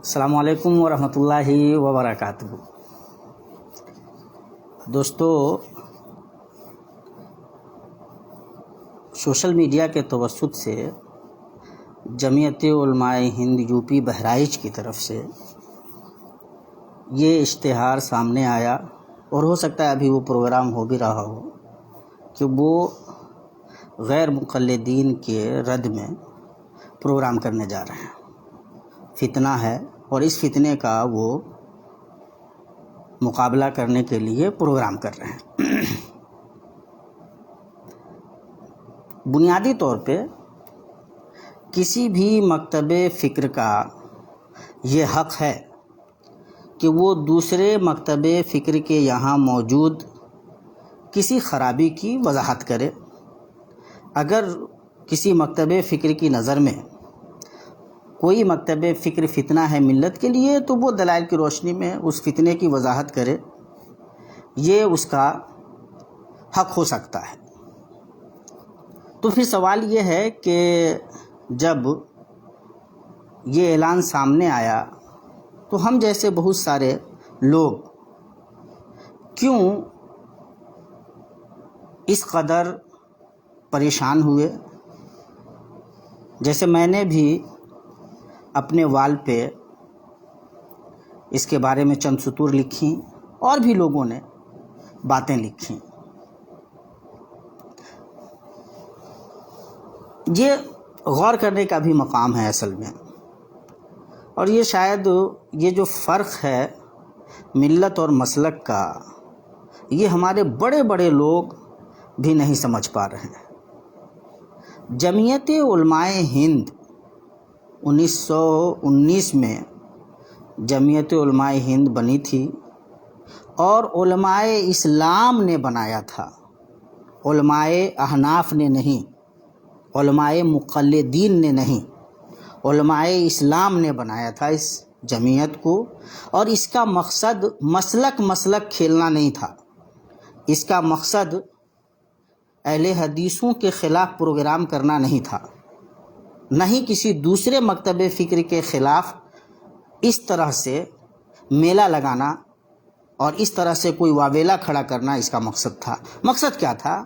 السلام علیکم ورحمۃ اللہ وبرکاتہ۔ دوستو، سوشل میڈیا کے توسط سے جمعیت علماء ہند یو پی بہرائچ کی طرف سے یہ اشتہار سامنے آیا، اور ہو سکتا ہے ابھی وہ پروگرام ہو بھی رہا ہو، کہ وہ غیر مقلدین کے رد میں پروگرام کرنے جا رہے ہیں۔ فتنہ ہے، اور اس فتنے کا وہ مقابلہ کرنے کے لیے پروگرام کر رہے ہیں۔ بنیادی طور پہ کسی بھی مکتب فکر کا یہ حق ہے کہ وہ دوسرے مکتب فکر کے یہاں موجود کسی خرابی کی وضاحت کرے۔ اگر کسی مکتب فکر کی نظر میں کوئی مکتب فکر فتنہ ہے ملت کے لیے، تو وہ دلائل کی روشنی میں اس فتنے کی وضاحت کرے، یہ اس کا حق ہو سکتا ہے۔ تو پھر سوال یہ ہے کہ جب یہ اعلان سامنے آیا تو ہم جیسے بہت سارے لوگ کیوں اس قدر پریشان ہوئے؟ جیسے میں نے بھی اپنے وال پہ اس کے بارے میں چند سطور لکھیں، اور بھی لوگوں نے باتیں لکھیں۔ یہ غور کرنے کا بھی مقام ہے اصل میں، اور یہ شاید یہ جو فرق ہے ملت اور مسلک کا، یہ ہمارے بڑے بڑے لوگ بھی نہیں سمجھ پا رہے ہیں۔ جمعیت علماء ہند 1919 میں جمعیت علماء ہند بنی تھی، اور علماء اسلام نے بنایا تھا، علماء احناف نے نہیں، علماء مقلدین نے نہیں، علماء اسلام نے بنایا تھا اس جمعیت کو۔ اور اس کا مقصد مسلک کھیلنا نہیں تھا، اس کا مقصد اہل حدیثوں کے خلاف پروگرام کرنا نہیں تھا، نہ ہی کسی دوسرے مکتب فکر کے خلاف اس طرح سے میلہ لگانا اور اس طرح سے کوئی واویلا کھڑا کرنا اس کا مقصد تھا۔ مقصد کیا تھا؟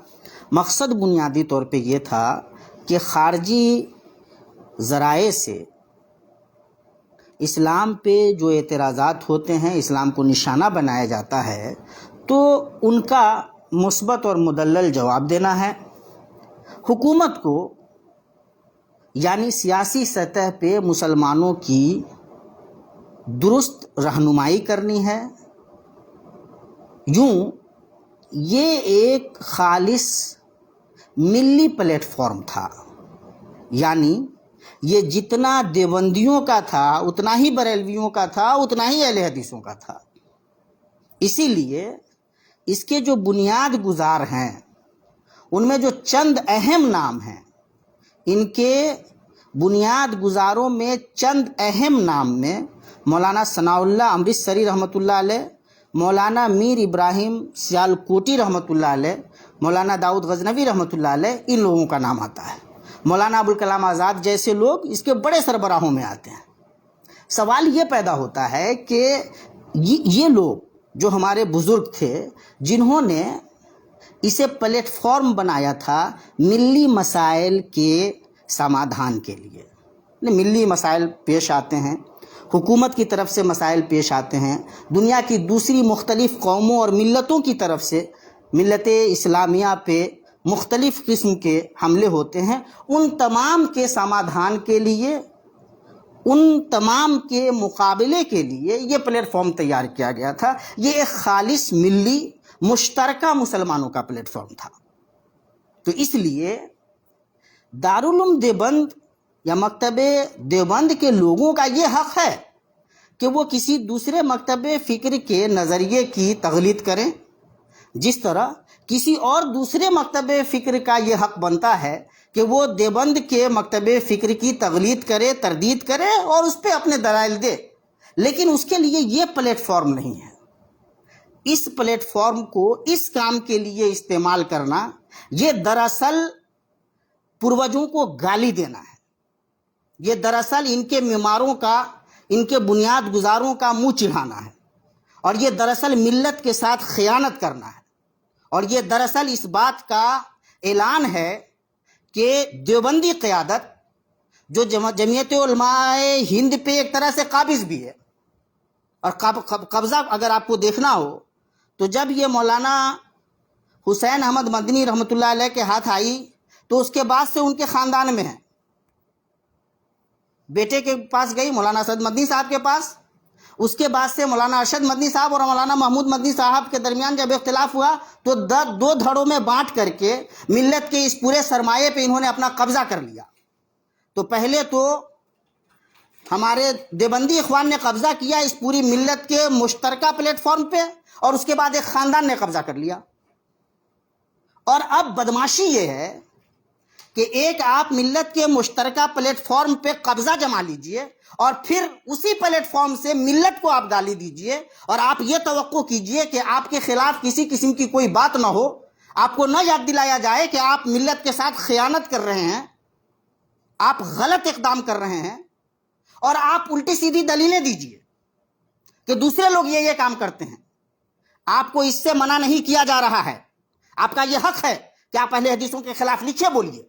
مقصد بنیادی طور پہ یہ تھا کہ خارجی ذرائع سے اسلام پہ جو اعتراضات ہوتے ہیں، اسلام کو نشانہ بنایا جاتا ہے، تو ان کا مثبت اور مدلل جواب دینا ہے۔ حکومت کو یعنی سیاسی سطح پہ مسلمانوں کی درست رہنمائی کرنی ہے۔ یوں یہ ایک خالص ملی پلیٹ فارم تھا، یعنی یہ جتنا دیوبندیوں کا تھا اتنا ہی بریلویوں کا تھا، اتنا ہی اہل حدیثوں کا تھا۔ اسی لیے اس کے جو بنیاد گزار ہیں، ان میں جو چند اہم نام ہیں، ان کے بنیاد گزاروں میں چند اہم نام میں مولانا ثناء اللہ امرتسری رحمۃ اللہ علیہ، مولانا میر ابراہیم سیالکوٹی رحمۃ اللہ علیہ، مولانا داؤد غزنوی رحمۃ اللہ علیہ، ان لوگوں کا نام آتا ہے۔ مولانا ابوالکلام آزاد جیسے لوگ اس کے بڑے سربراہوں میں آتے ہیں۔ سوال یہ پیدا ہوتا ہے کہ یہ لوگ جو ہمارے بزرگ تھے، جنہوں نے اسے پلیٹ فارم بنایا تھا ملی مسائل کے سمادھان کے لیے، ملی مسائل پیش آتے ہیں، حکومت کی طرف سے مسائل پیش آتے ہیں، دنیا کی دوسری مختلف قوموں اور ملتوں کی طرف سے ملت اسلامیہ پہ مختلف قسم کے حملے ہوتے ہیں۔ ان تمام کے سمادھان کے لیے، ان تمام کے مقابلے کے لیے یہ پلیٹ فارم تیار کیا گیا تھا۔ یہ ایک خالص ملی مشترکہ مسلمانوں کا پلیٹ فارم تھا۔ تو اس لیے دارالعلوم دیوبند یا مکتب دیوبند کے لوگوں کا یہ حق ہے کہ وہ کسی دوسرے مکتب فکر کے نظریے کی تقلید کریں، جس طرح کسی اور دوسرے مکتب فکر کا یہ حق بنتا ہے کہ وہ دیوبند کے مکتب فکر کی تقلید کرے، تردید کرے اور اس پہ اپنے دلائل دے، لیکن اس کے لیے یہ پلیٹ فارم نہیں ہے۔ اس پلیٹ فارم کو اس کام کے لیے استعمال کرنا، یہ دراصل پروجوں کو گالی دینا ہے، یہ دراصل ان کے معماروں کا ان کے بنیاد گزاروں کا منہ چڑھانا ہے، اور یہ دراصل ملت کے ساتھ خیانت کرنا ہے، اور یہ دراصل اس بات کا اعلان ہے کہ دیوبندی قیادت جو جمعیت علماء ہند پہ ایک طرح سے قابض بھی ہے، اور قبضہ اگر آپ کو دیکھنا ہو تو جب یہ مولانا حسین احمد مدنی رحمۃ اللہ علیہ کے ہاتھ آئی تو اس کے بعد سے ان کے خاندان میں ہے، بیٹے کے پاس گئی مولانا اسد مدنی صاحب کے پاس، اس کے بعد سے مولانا ارشد مدنی صاحب اور مولانا محمود مدنی صاحب کے درمیان جب اختلاف ہوا تو دو دھڑوں میں بانٹ کر کے ملت کے اس پورے سرمایے پہ انہوں نے اپنا قبضہ کر لیا۔ تو پہلے تو ہمارے دیوبندی اخوان نے قبضہ کیا اس پوری ملت کے مشترکہ پلیٹ فارم پہ، اور اس کے بعد ایک خاندان نے قبضہ کر لیا۔ اور اب بدماشی یہ ہے کہ ایک آپ ملت کے مشترکہ پلیٹ فارم پہ قبضہ جما لیجئے اور پھر اسی پلیٹ فارم سے ملت کو آپ گالی دیجئے، اور آپ یہ توقع کیجئے کہ آپ کے خلاف کسی قسم کی کوئی بات نہ ہو، آپ کو نہ یاد دلایا جائے کہ آپ ملت کے ساتھ خیانت کر رہے ہیں، آپ غلط اقدام کر رہے ہیں، اور آپ الٹی سیدھی دلیلیں دیجئے کہ دوسرے لوگ یہ کام کرتے ہیں۔ آپ کو اس سے منع نہیں کیا جا رہا ہے، آپ کا یہ حق ہے کہ آپ اہل حدیثوں کے خلاف لکھے بولیے،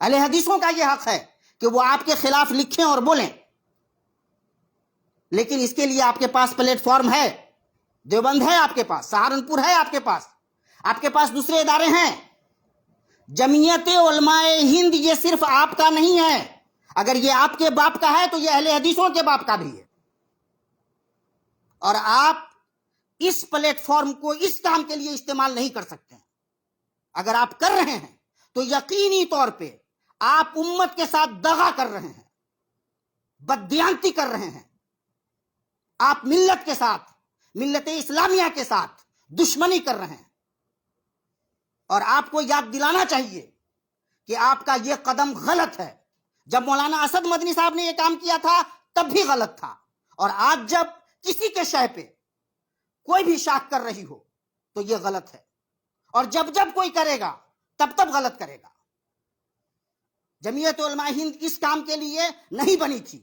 اہل حدیثوں کا یہ حق ہے کہ وہ آپ کے خلاف لکھیں اور بولیں، لیکن اس کے لیے آپ کے پاس پلیٹ فارم ہے، دیوبند ہے آپ کے پاس، سہارنپور ہے آپ کے پاس دوسرے ادارے ہیں۔ جمعیت علماء ہند یہ صرف آپ کا نہیں ہے، اگر یہ آپ کے باپ کا ہے تو یہ اہل حدیثوں کے باپ کا بھی ہے، اور آپ اس پلیٹ فارم کو اس کام کے لیے استعمال نہیں کر سکتے ہیں۔ اگر آپ کر رہے ہیں تو یقینی طور پہ آپ امت کے ساتھ دغا کر رہے ہیں، بددیانتی کر رہے ہیں، آپ ملت کے ساتھ، ملت اسلامیہ کے ساتھ دشمنی کر رہے ہیں، اور آپ کو یاد دلانا چاہیے کہ آپ کا یہ قدم غلط ہے۔ جب مولانا اسد مدنی صاحب نے یہ کام کیا تھا تب بھی غلط تھا، اور آج جب کسی کے شے پہ کوئی بھی شاخ کر رہی ہو تو یہ غلط ہے، اور جب کوئی کرے گا تب غلط کرے گا۔ جمعیت علماء ہند اس کام کے لیے نہیں بنی تھی۔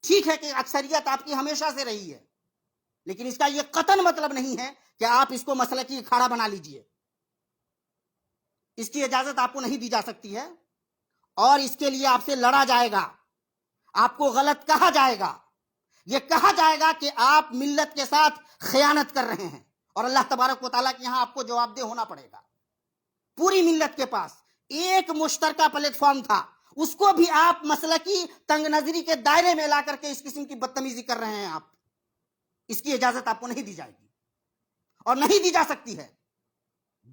ٹھیک ہے کہ اکثریت آپ کی ہمیشہ سے رہی ہے، لیکن اس کا یہ قطعاً مطلب نہیں ہے کہ آپ اس کو مسلکی اکھاڑا بنا لیجئے۔ اس کی اجازت آپ کو نہیں دی جا سکتی ہے، اور اس کے لیے آپ سے لڑا جائے گا، آپ کو غلط کہا جائے گا، یہ کہا جائے گا کہ آپ ملت کے ساتھ خیانت کر رہے ہیں، اور اللہ تبارک و تعالیٰ کے یہاں آپ کو جواب دہ ہونا پڑے گا۔ پوری ملت کے پاس ایک مشترکہ پلیٹ فارم تھا، اس کو بھی آپ مسلکی تنگ نظری کے دائرے میں لا کر کے اس قسم کی بدتمیزی کر رہے ہیں۔ آپ اس کی اجازت آپ کو نہیں دی جائے گی، اور نہیں دی جا سکتی ہے۔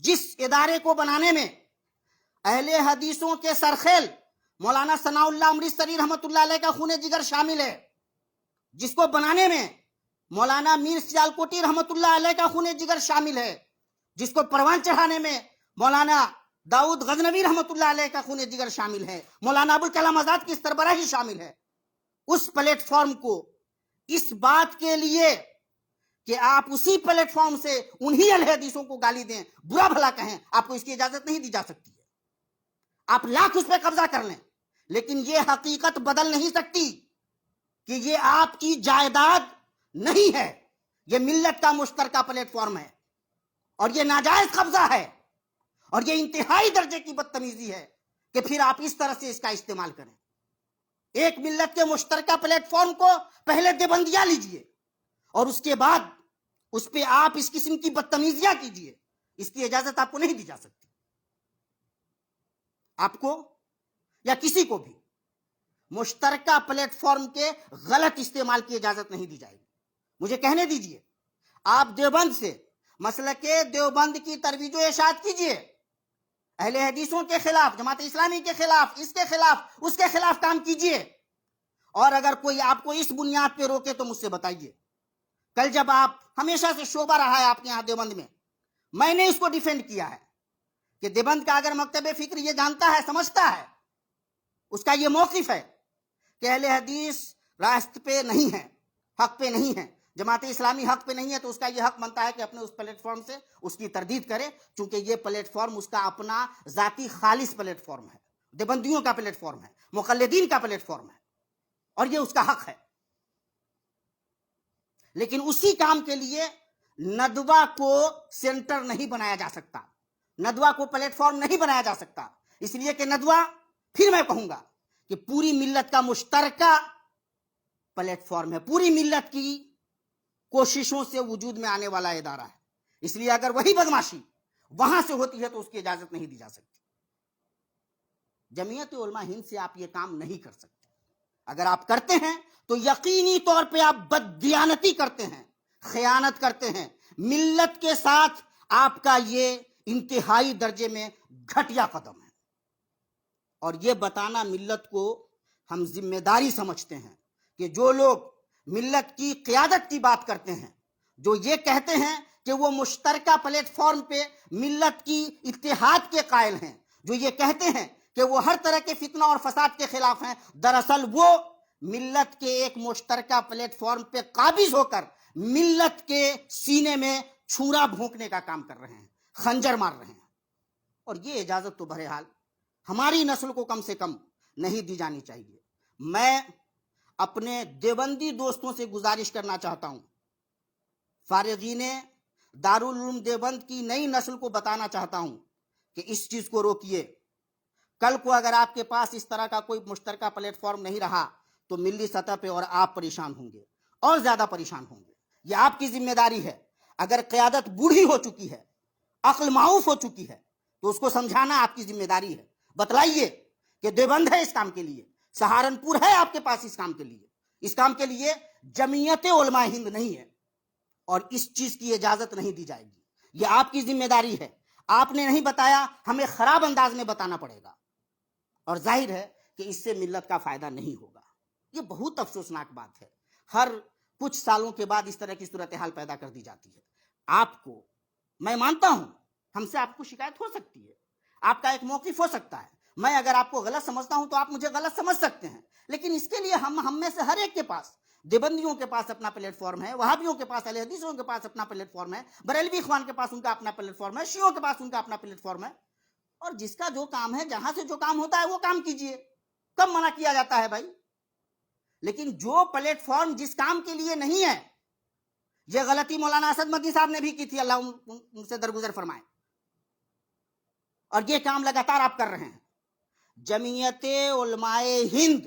جس ادارے کو بنانے میں اہل حدیثوں کے سرخیل مولانا ثناء اللہ امرتسری رحمۃ اللہ علیہ کا خون جگر شامل ہے، جس کو بنانے میں مولانا میر سیالکوٹی رحمۃ اللہ علیہ کا خون جگر شامل ہے، جس کو پروان چڑھانے میں مولانا داؤد غزنوی رحمۃ اللہ علیہ کا خون جگر شامل ہے، مولانا ابوالکلام آزاد کی سربراہی شامل ہے، اس پلیٹ فارم کو اس بات کے لیے کہ آپ اسی پلیٹ فارم سے انہی اہل حدیثوں کو گالی دیں، برا بھلا کہیں، آپ کو اس کی اجازت نہیں دی جا سکتی ہے۔ آپ لاکھ اس پہ قبضہ کر لیں، لیکن یہ حقیقت بدل نہیں سکتی کہ یہ آپ کی جائیداد نہیں ہے، یہ ملت کا مشترکہ پلیٹ فارم ہے، اور یہ ناجائز قبضہ ہے، اور یہ انتہائی درجے کی بدتمیزی ہے کہ پھر آپ اس طرح سے اس کا استعمال کریں۔ ایک ملت کے مشترکہ پلیٹ فارم کو پہلے دیوبندیاں لیجئے، اور اس کے بعد اس پہ آپ اس قسم کی بدتمیزیاں کیجئے، اس کی اجازت آپ کو نہیں دی جا سکتی۔ آپ کو یا کسی کو بھی مشترکہ پلیٹ فارم کے غلط استعمال کی اجازت نہیں دی جائے گی۔ مجھے کہنے دیجئے، آپ دیوبند سے مسلک دیوبند کی ترویج و اشاعت کیجئے، اہل حدیثوں کے خلاف، جماعت اسلامی کے خلاف، اس کے خلاف، اس کے خلاف کام کیجئے، اور اگر کوئی آپ کو اس بنیاد پہ روکے تو مجھ سے بتائیے۔ کل جب آپ، ہمیشہ سے شعبہ رہا ہے آپ کے یہاں دیوبند میں نے اس کو ڈیفینڈ کیا ہے کہ دیوبند کا اگر مکتب فکر یہ جانتا ہے، سمجھتا ہے، اس کا یہ موقف ہے کہ اہل حدیث راست پہ نہیں ہے، حق پہ نہیں ہے، جماعت اسلامی حق پہ نہیں ہے، تو اس کا یہ حق بنتا ہے کہ اپنے اس پلیٹ فارم سے اس کی تردید کرے، چونکہ یہ پلیٹ فارم اس کا اپنا ذاتی خالص پلیٹ فارم ہے، دیوبندیوں کا پلیٹ فارم ہے، مقلدین کا پلیٹ فارم ہے۔ اور یہ اس کا حق ہے، لیکن اسی کام کے لیے ندوہ کو سینٹر نہیں بنایا جا سکتا، ندوہ کو پلیٹ فارم نہیں بنایا جا سکتا، اس لیے کہ ندوہ، پھر میں کہوں گا کہ پوری ملت کا مشترکہ پلیٹ فارم ہے، پوری ملت کی کوششوں سے وجود میں آنے والا ادارہ ہے، اس لیے اگر وہی بدماشی وہاں سے ہوتی ہے تو اس کی اجازت نہیں دی جا سکتی۔ جمعیت علماء ہند سے آپ یہ کام نہیں کر سکتے، اگر آپ کرتے ہیں تو یقینی طور پہ آپ بددیانتی کرتے ہیں، خیانت کرتے ہیں، ملت کے ساتھ آپ کا یہ انتہائی درجے میں گھٹیا قدم ہے، اور یہ بتانا ملت کو ہم ذمہ داری سمجھتے ہیں کہ جو لوگ ملت کی قیادت کی بات کرتے ہیں، جو یہ کہتے ہیں کہ وہ مشترکہ پلیٹ فارم پہ ملت کی اتحاد کے قائل ہیں، جو یہ کہتے ہیں کہ وہ ہر طرح کے فتنہ اور فساد کے خلاف ہیں، دراصل وہ ملت کے ایک مشترکہ پلیٹ فارم پہ قابض ہو کر ملت کے سینے میں چھورا بھونکنے کا کام کر رہے ہیں، خنجر مار رہے ہیں، اور یہ اجازت تو بہرحال ہماری نسل کو کم سے کم نہیں دی جانی چاہیے۔ میں اپنے دیوبندی دوستوں سے گزارش کرنا چاہتا ہوں، فارغین دارالعلوم دیوبند کی نئی نسل کو بتانا چاہتا ہوں کہ اس چیز کو روکیے۔ کل کو اگر آپ کے پاس اس طرح کا کوئی مشترکہ پلیٹ فارم نہیں رہا تو ملی سطح پہ اور آپ پریشان ہوں گے، اور زیادہ پریشان ہوں گے۔ یہ آپ کی ذمہ داری ہے، اگر قیادت بوڑھی ہو چکی ہے، عقل معاف ہو چکی ہے، تو اس کو سمجھانا آپ کی ذمہ داری ہے۔ بتلائیے کہ دیوبند ہے اس کام کے لیے، سہارنپور ہے آپ کے پاس اس کام کے لیے، اس کام کے لیے جمعیت علماء ہند نہیں ہے، اور اس چیز کی اجازت نہیں دی جائے گی۔ یہ آپ کی ذمہ داری ہے، آپ نے نہیں بتایا، ہمیں خراب انداز میں بتانا پڑے گا، اور ظاہر ہے کہ اس سے ملت کا فائدہ نہیں ہوگا۔ یہ بہت افسوسناک بات ہے، ہر کچھ سالوں کے بعد اس طرح کی صورتحال پیدا کر دی جاتی ہے۔ آپ کو، میں مانتا ہوں ہم سے آپ کو شکایت ہو سکتی ہے، آپ کا ایک موقف ہو سکتا ہے، میں اگر آپ کو غلط سمجھتا ہوں تو آپ مجھے غلط سمجھ سکتے ہیں، لیکن اس کے لیے ہم میں سے ہر ایک کے پاس، دیوبندیوں کے پاس اپنا پلیٹ فارم ہے، وہابیوں کے پاس، اہل حدیثوں کے پاس اپنا پلیٹ فارم ہے، بریلوی اخوان کے پاس ان کا اپنا پلیٹ فارم ہے، شیعوں کے پاس ان کا اپنا پلیٹ فارم ہے، اور جس کا جو کام ہے، جہاں سے جو کام ہوتا ہے وہ کام کیجئے، کب منع کیا جاتا ہے بھائی؟ لیکن جو پلیٹ فارم جس کام کے لیے نہیں ہے، یہ غلطی مولانا اسد مدنی صاحب نے بھی کی تھی، اللہ ان سے درگزر فرمائے، اور یہ کام لگاتار آپ کر رہے ہیں۔ جمعیت علماء ہند،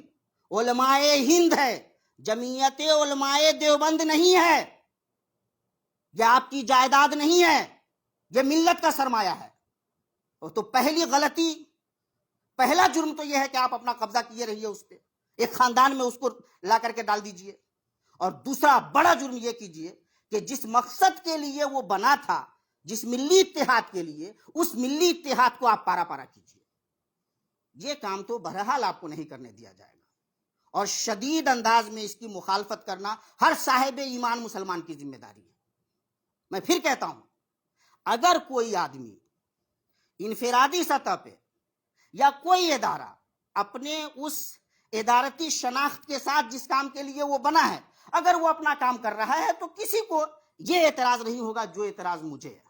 علماء ہند ہے، جمعیت علماء دیوبند نہیں ہے، یہ آپ کی جائیداد نہیں ہے، یہ ملت کا سرمایہ ہے۔ تو پہلی غلطی، پہلا جرم تو یہ ہے کہ آپ اپنا قبضہ کیے رہیے اس پہ، ایک خاندان میں اس کو لا کر کے ڈال دیجئے، اور دوسرا بڑا جرم یہ کیجئے کہ جس مقصد کے لیے وہ بنا تھا، جس ملی اتحاد کے لیے، اس ملی اتحاد کو آپ پارا پارا کیجئے۔ یہ کام تو بہرحال آپ کو نہیں کرنے دیا جائے گا، اور شدید انداز میں اس کی مخالفت کرنا ہر صاحب ایمان مسلمان کی ذمہ داری ہے۔ میں پھر کہتا ہوں، اگر کوئی آدمی انفرادی سطح پہ یا کوئی ادارہ اپنے اس ادارتی شناخت کے ساتھ جس کام کے لیے وہ بنا ہے، اگر وہ اپنا کام کر رہا ہے تو کسی کو یہ اعتراض نہیں ہوگا جو اعتراض مجھے ہے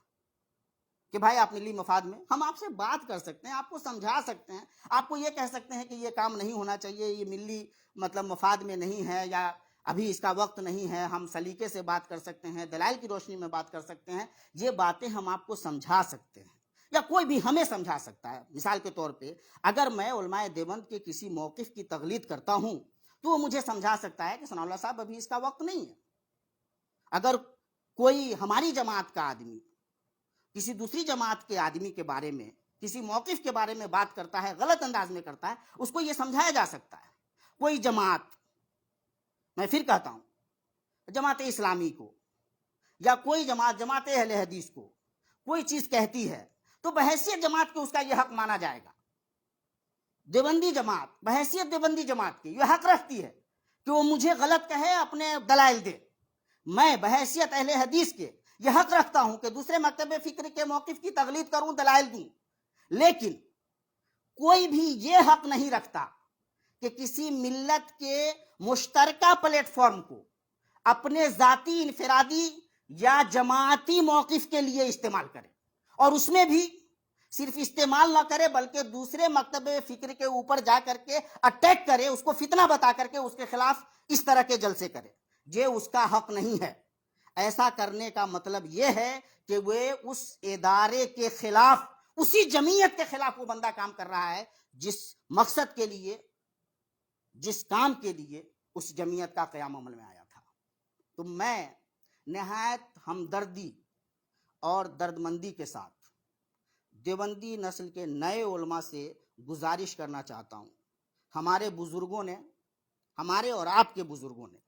کہ بھائی آپ ملی مفاد میں، ہم آپ سے بات کر سکتے ہیں، آپ کو سمجھا سکتے ہیں، آپ کو یہ کہہ سکتے ہیں کہ یہ کام نہیں ہونا چاہیے، یہ ملی مفاد میں نہیں ہے، یا ابھی اس کا وقت نہیں ہے، ہم سلیقے سے بات کر سکتے ہیں، دلائل کی روشنی میں بات کر سکتے ہیں، یہ باتیں ہم آپ کو سمجھا سکتے ہیں، یا کوئی بھی ہمیں سمجھا سکتا ہے۔ مثال کے طور پہ اگر میں علماء دیوبند کے کسی موقف کی تقلید کرتا ہوں تو وہ مجھے سمجھا سکتا ہے کہ ثناء اللہ صاحب ابھی اس کا وقت نہیں ہے۔ اگر کوئی ہماری جماعت کا آدمی کسی دوسری جماعت کے آدمی کے بارے میں، کسی موقف کے بارے میں بات کرتا ہے، غلط انداز میں کرتا ہے، اس کو یہ سمجھایا جا سکتا ہے۔ کوئی جماعت، میں پھر کہتا ہوں، جماعت اسلامی کو یا کوئی جماعت اہل حدیث کو کوئی چیز کہتی ہے تو بحیثیت جماعت کے اس کا یہ حق مانا جائے گا۔ دیوبندی جماعت بحیثیت دیوبندی جماعت کی یہ حق رکھتی ہے کہ وہ مجھے غلط کہے، اپنے دلائل دے۔ میں بحیثیت اہل حدیث کے یہ حق رکھتا ہوں کہ دوسرے مکتب فکر کے موقف کی تقلید کروں، دلائل دوں، لیکن کوئی بھی یہ حق نہیں رکھتا کہ کسی ملت کے مشترکہ پلیٹ فارم کو اپنے ذاتی، انفرادی یا جماعتی موقف کے لیے استعمال کرے، اور اس میں بھی صرف استعمال نہ کرے بلکہ دوسرے مکتب فکر کے اوپر جا کر کے اٹیک کرے، اس کو فتنہ بتا کر کے اس کے خلاف اس طرح کے جلسے کرے، یہ اس کا حق نہیں ہے۔ ایسا کرنے کا مطلب یہ ہے کہ وہ اس ادارے کے خلاف، اسی جمعیت کے خلاف وہ بندہ کام کر رہا ہے جس مقصد کے لیے، جس کام کے لیے اس جمعیت کا قیام عمل میں آیا تھا۔ تو میں نہایت ہمدردی اور دردمندی کے ساتھ دیوبندی نسل کے نئے علماء سے گزارش کرنا چاہتا ہوں، ہمارے بزرگوں نے، ہمارے اور آپ کے بزرگوں نے،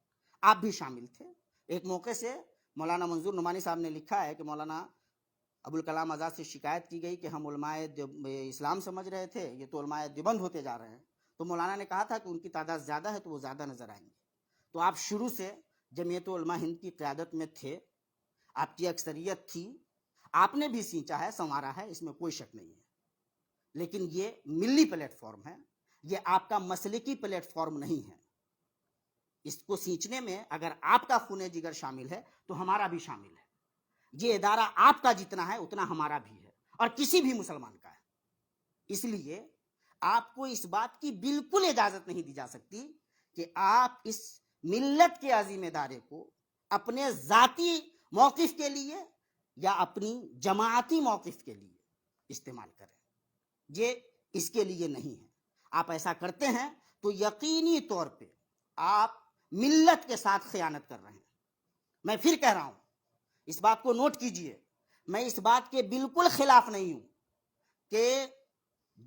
آپ بھی شامل تھے، ایک موقع سے مولانا منظور نعمانی صاحب نے لکھا ہے کہ مولانا ابوالکلام آزاد سے شکایت کی گئی کہ ہم علماء اسلام سمجھ رہے تھے، یہ تو علماء دیوبند ہوتے جا رہے ہیں۔ تو مولانا نے کہا تھا کہ ان کی تعداد زیادہ ہے تو وہ زیادہ نظر آئیں گے۔ تو آپ شروع سے جمعیت علماء ہند کی قیادت میں تھے، آپ کی اکثریت تھی، آپ نے بھی سینچا ہے، سنوارا ہے، اس میں کوئی شک نہیں ہے، لیکن یہ ملی پلیٹ فارم ہے، یہ آپ کا مسلکی پلیٹ فارم نہیں ہے۔ اس کو سینچنے میں اگر آپ کا خون جگر شامل ہے تو ہمارا بھی شامل ہے۔ یہ ادارہ آپ کا جتنا ہے اتنا ہمارا بھی ہے اور کسی بھی مسلمان کا ہے۔ اس لیے آپ کو اس بات کی بالکل اجازت نہیں دی جا سکتی کہ آپ اس ملت کے عظیم ادارے کو اپنے ذاتی موقف کے لیے یا اپنی جماعتی موقف کے لیے استعمال کریں۔ یہ اس کے لیے نہیں ہے۔ آپ ایسا کرتے ہیں تو یقینی طور پہ آپ ملت کے ساتھ خیانت کر رہے ہیں۔ میں پھر کہہ رہا ہوں، اس بات کو نوٹ کیجئے، میں اس بات کے بالکل خلاف نہیں ہوں کہ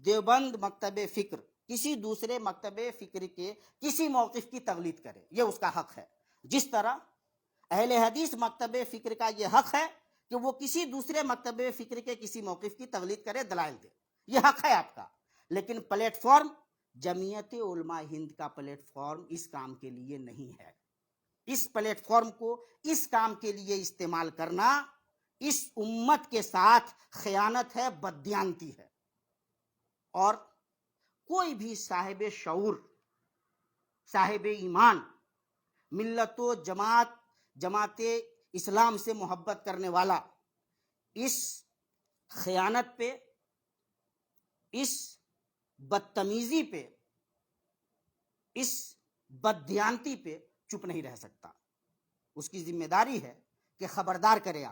دیوبند مکتب فکر کسی دوسرے مکتب فکر کے کسی موقف کی تقلید کرے، یہ اس کا حق ہے، جس طرح اہل حدیث مکتب فکر کا یہ حق ہے کہ وہ کسی دوسرے مکتب فکر کے کسی موقف کی تقلید کرے، دلائل دے، یہ حق ہے آپ کا۔ لیکن پلیٹ فارم جمعیت علماء ہند کا پلیٹ فارم اس کام کے لیے نہیں ہے۔ اس پلیٹ فارم کو اس کام کے لیے استعمال کرنا اس امت کے ساتھ خیانت ہے، بددیانتی ہے، اور کوئی بھی صاحب شعور، صاحب ایمان، ملت و جماعت اسلام سے محبت کرنے والا اس خیانت پہ، اس بدتمیزی پہ، اس بددیانتی پہ چپ نہیں رہ سکتا۔ اس کی ذمہ داری ہے کہ خبردار کرے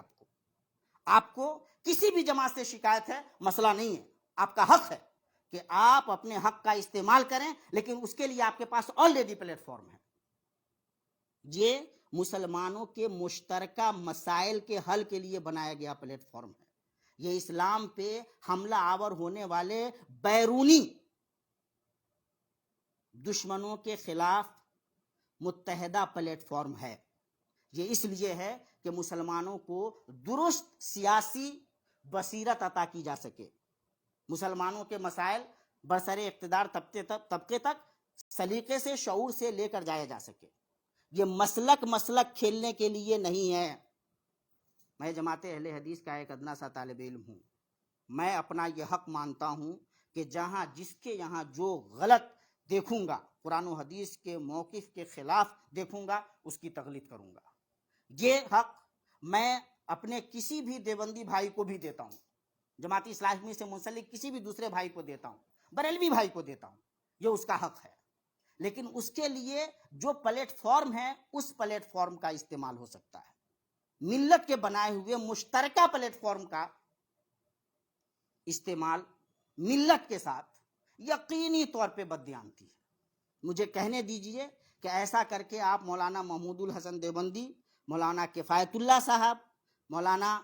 آپ کو کسی بھی جماعت سے شکایت ہے، مسئلہ نہیں ہے، آپ کا حق ہے کہ آپ اپنے حق کا استعمال کریں، لیکن اس کے لیے آپ کے پاس آلریڈی پلیٹ فارم ہے۔ یہ مسلمانوں کے مشترکہ مسائل کے حل کے لیے بنایا گیا پلیٹ فارم ہے۔ یہ اسلام پہ حملہ آور ہونے والے بیرونی دشمنوں کے خلاف متحدہ پلیٹ فارم ہے۔ یہ اس لیے ہے کہ مسلمانوں کو درست سیاسی بصیرت عطا کی جا سکے، مسلمانوں کے مسائل برسر اقتدار طبقے تک سلیقے سے، شعور سے لے کر جایا جا سکے۔ یہ مسلک کھیلنے کے لیے نہیں ہے۔ میں جماعت اہل حدیث کا ایک ادنا سا طالب علم ہوں، میں اپنا یہ حق مانتا ہوں کہ جہاں جس کے یہاں جو غلط دیکھوں گا، قرآن و حدیث کے موقف کے خلاف دیکھوں گا، اس کی تقلید کروں گا۔ یہ حق میں اپنے کسی بھی دیوبندی بھائی کو بھی دیتا ہوں، جماعت اسلامی سے منسلک کسی بھی دوسرے بھائی کو دیتا ہوں، بریلوی بھائی کو دیتا ہوں، یہ اس کا حق ہے۔ لیکن اس کے لیے جو پلیٹ فارم ہے، اس پلیٹ فارم کا استعمال ہو سکتا ہے۔ ملت کے بنائے ہوئے مشترکہ پلیٹ فارم کا استعمال ملت کے ساتھ یقینی طور پہ بددیانتی ہے۔ مجھے کہنے دیجئے کہ ایسا کر کے آپ مولانا محمود الحسن دیوبندی، مولانا کفایت اللہ صاحب، مولانا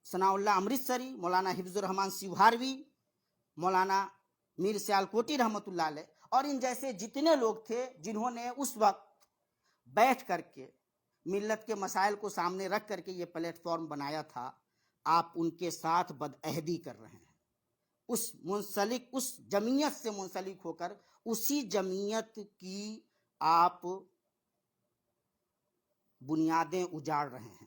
ثناء اللہ امرتسری، مولانا حفظ الرحمان سیوہاروی، مولانا میر سیال کوٹی رحمۃ اللہ علیہ، اور ان جیسے جتنے لوگ تھے جنہوں نے اس وقت بیٹھ کر کے ملت کے مسائل کو سامنے رکھ کر کے یہ پلیٹ فارم بنایا تھا، آپ ان کے ساتھ بدعہدی کر رہے ہیں۔ اس جمعیت سے منسلک ہو کر اسی جمعیت کی آپ بنیادیں اجاڑ رہے ہیں،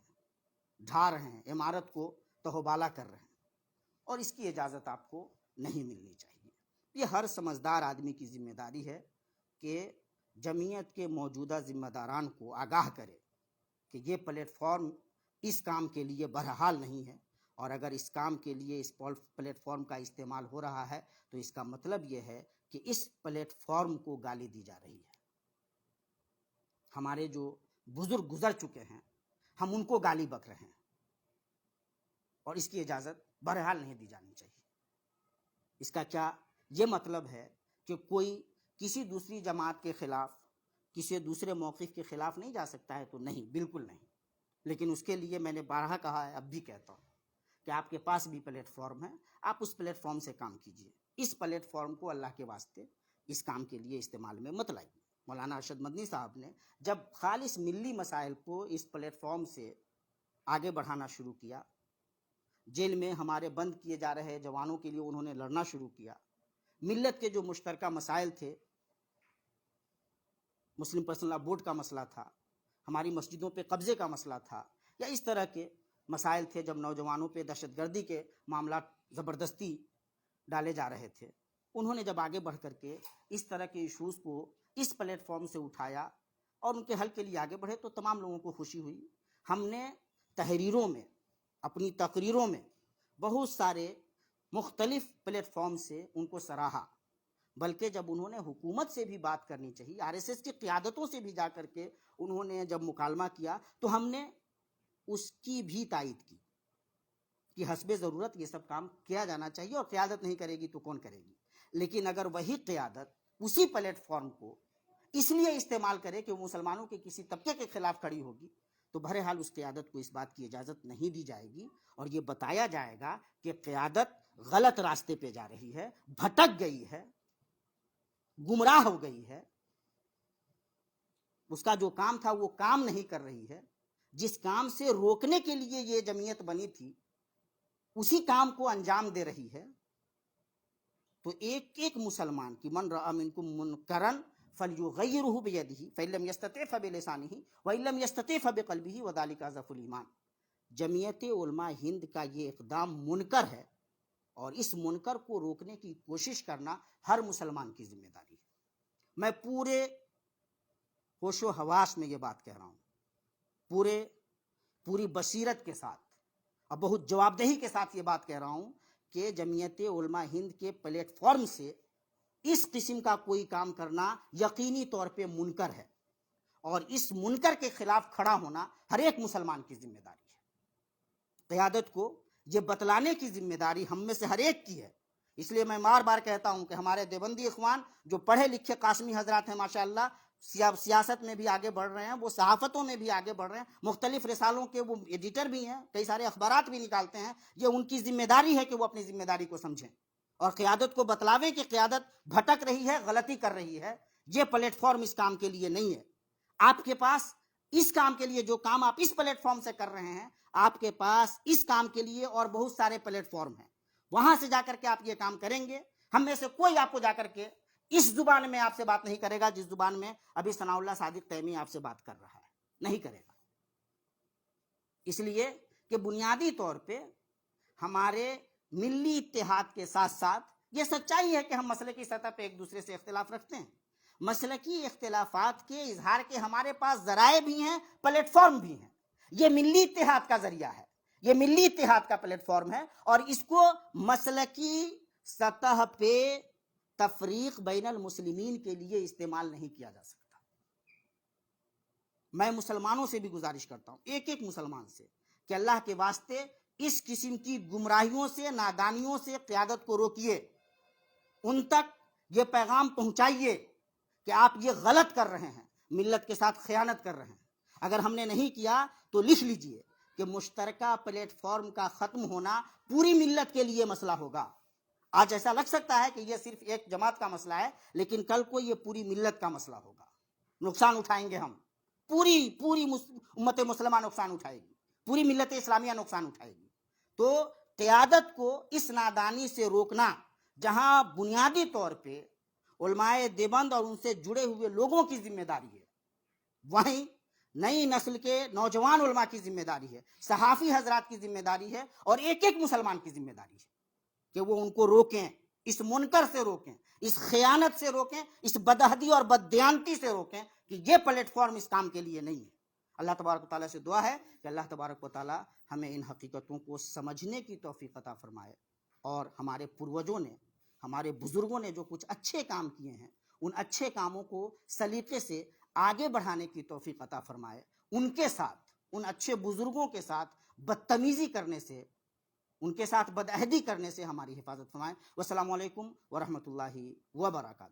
ڈھا رہے ہیں، عمارت کو تہوبالا کر رہے ہیں، اور اس کی اجازت آپ کو نہیں ملنی چاہیے۔ یہ ہر سمجھدار آدمی کی ذمہ داری ہے کہ جمعیت کے موجودہ ذمہ داران کو آگاہ کرے کہ یہ پلیٹ فارم اس کام کے لیے بہرحال نہیں ہے، اور اگر اس کام کے لیے اس پلیٹ فارم کا استعمال ہو رہا ہے تو اس کا مطلب یہ ہے کہ اس پلیٹ فارم کو گالی دی جا رہی ہے. ہمارے جو بزرگ گزر چکے ہیں ہم ان کو گالی بک رہے ہیں اور اس کی اجازت بہرحال نہیں دی جانی چاہیے. اس کا کیا یہ مطلب ہے کہ کوئی کسی دوسری جماعت کے خلاف کسی دوسرے موقف کے خلاف نہیں جا سکتا ہے؟ تو نہیں، بالکل نہیں. لیکن اس کے لیے میں نے بارہا کہا ہے، اب بھی کہتا ہوں کہ آپ کے پاس بھی پلیٹ فارم ہے، آپ اس پلیٹ فارم سے کام کیجئے. اس پلیٹ فارم کو اللہ کے واسطے اس کام کے لیے استعمال میں مت لائیے. مولانا ارشد مدنی صاحب نے جب خالص ملی مسائل کو اس پلیٹ فارم سے آگے بڑھانا شروع کیا، جیل میں ہمارے بند کیے جا رہے جوانوں کے لیے انہوں نے لڑنا شروع کیا. ملت کے جو مشترکہ مسائل تھے، مسلم پرسنل لا بورڈ کا مسئلہ تھا، ہماری مسجدوں پہ قبضے کا مسئلہ تھا، یا اس طرح کے مسائل تھے جب نوجوانوں پہ دہشت گردی کے معاملات زبردستی ڈالے جا رہے تھے، انہوں نے جب آگے بڑھ کر کے اس طرح کے ایشوز کو اس پلیٹ فارم سے اٹھایا اور ان کے حل کے لیے آگے بڑھے تو تمام لوگوں کو خوشی ہوئی. ہم نے تحریروں میں، اپنی تقریروں میں بہت سارے مختلف پلیٹ فارم سے ان کو سراہا، بلکہ جب انہوں نے حکومت سے بھی بات کرنی چاہیے، RSS کی قیادتوں سے بھی جا کر کے انہوں نے جب مکالمہ کیا تو ہم نے اس کی بھی تائید کی کہ حسب ضرورت یہ سب کام کیا جانا چاہیے، اور قیادت نہیں کرے گی تو کون کرے گی. لیکن اگر وہی قیادت اسی پلیٹ فارم کو اس لیے استعمال کرے کہ وہ مسلمانوں کے کسی طبقے کے خلاف کھڑی ہوگی تو بہرحال اس قیادت کو اس بات کی اجازت نہیں دی جائے گی، اور یہ بتایا جائے گا کہ قیادت غلط راستے پہ جا رہی ہے، بھٹک گئی ہے، گمراہ ہو گئی ہے، اس کا جو کام تھا وہ کام نہیں کر رہی ہے. جس کام سے روکنے کے لیے یہ جمعیت بنی تھی اسی کام کو انجام دے رہی ہے. تو ایک ایک مسلمان کی من رأى منکم منکرا فلیغیرہ بیدہ فإن لم یستطع فبلسانہ وإن لم یستطع فبقلبہ وذلک اضعف الایمان. جمعیت علماء ہند کا یہ اقدام منکر ہے، اور اس منکر کو روکنے کی کوشش کرنا ہر مسلمان کی ذمہ داری ہے. میں پورے ہوش و حواس میں یہ بات کہہ رہا ہوں، پوری بصیرت کے ساتھ اور بہت جواب دہی کے ساتھ یہ بات کہہ رہا ہوں کہ جمعیت علماء ہند کے پلیٹ فارم سے اس قسم کا کوئی کام کرنا یقینی طور پہ منکر ہے، اور اس منکر کے خلاف کھڑا ہونا ہر ایک مسلمان کی ذمہ داری ہے. قیادت کو یہ بتلانے کی ذمہ داری ہم میں سے ہر ایک کی ہے. اس لیے میں بار بار کہتا ہوں کہ ہمارے دیوبندی اخوان جو پڑھے لکھے قاسمی حضرات ہیں ماشاءاللہ، سیاست میں بھی آگے بڑھ رہے ہیں، وہ صحافتوں میں بھی آگے بڑھ رہے ہیں، مختلف رسالوں کے وہ ایڈیٹر بھی ہیں، کئی سارے اخبارات بھی نکالتے ہیں. یہ ان کی ذمہ داری ہے کہ وہ اپنی ذمہ داری کو سمجھیں اور قیادت کو بتلاویں کہ قیادت بھٹک رہی ہے، غلطی کر رہی ہے. یہ پلیٹ فارم اس کام کے لیے نہیں ہے. آپ کے پاس اس کام کے لیے جو کام آپ اس پلیٹ فارم سے کر رہے ہیں، آپ کے پاس اس کام کے لیے اور بہت سارے پلیٹ فارم ہیں، وہاں سے جا کر کے آپ یہ کام کریں گے. ہم میں سے کوئی آپ کو جا کر کے اس زبان میں آپ سے بات نہیں کرے گا جس زبان میں ابھی ثناء اللہ صادق تیمی آپ سے بات کر رہا ہے، نہیں کرے گا. اس لیے کہ بنیادی طور پہ ہمارے ملی اتحاد کے ساتھ ساتھ یہ سچائی ہے کہ ہم مسئلے کی سطح پہ ایک دوسرے سے اختلاف رکھتے ہیں. مسلکی اختلافات کے اظہار کے ہمارے پاس ذرائع بھی ہیں، پلیٹ فارم بھی ہیں. یہ ملی اتحاد کا ذریعہ ہے، یہ ملی اتحاد کا پلیٹ فارم ہے، اور اس کو مسلکی سطح پہ تفریق بین المسلمین کے لیے استعمال نہیں کیا جا سکتا. میں مسلمانوں سے بھی گزارش کرتا ہوں، ایک ایک مسلمان سے، کہ اللہ کے واسطے اس قسم کی گمراہیوں سے، نادانیوں سے قیادت کو روکیے. ان تک یہ پیغام پہنچائیے کہ آپ یہ غلط کر رہے ہیں، ملت کے ساتھ خیانت کر رہے ہیں. اگر ہم نے نہیں کیا تو لکھ لیجئے کہ مشترکہ پلیٹ فارم کا ختم ہونا پوری ملت کے لیے مسئلہ ہوگا. آج ایسا لگ سکتا ہے کہ یہ صرف ایک جماعت کا مسئلہ ہے، لیکن کل کو یہ پوری ملت کا مسئلہ ہوگا. نقصان اٹھائیں گے ہم، پوری امت مسلمہ نقصان اٹھائے گی، پوری ملت اسلامیہ نقصان اٹھائے گی. تو قیادت کو اس نادانی سے روکنا، جہاں بنیادی طور پہ علماء دیوبند اور ان سے جڑے ہوئے لوگوں کی ذمہ داری ہے، وہیں نئی نسل کے نوجوان علماء کی ذمہ داری ہے، صحافی حضرات کی ذمہ داری ہے، اور ایک ایک مسلمان کی ذمہ داری ہے کہ وہ ان کو روکیں، اس منکر سے روکیں، اس خیانت سے روکیں، اس بدعہدی اور بددیانتی سے روکیں کہ یہ پلیٹ فارم اس کام کے لیے نہیں ہے. اللہ تبارک و تعالیٰ سے دعا ہے کہ اللہ تبارک و تعالیٰ ہمیں ان حقیقتوں کو سمجھنے کی توفیق عطا فرمائے، اور ہمارے پروجوں نے، ہمارے بزرگوں نے جو کچھ اچھے کام کیے ہیں ان اچھے کاموں کو سلیقے سے آگے بڑھانے کی توفیق عطا فرمائے، ان کے ساتھ، ان اچھے بزرگوں کے ساتھ بدتمیزی کرنے سے، ان کے ساتھ بدعہدی کرنے سے ہماری حفاظت فرمائے۔ والسلام علیکم ورحمۃ اللہ وبرکاتہ۔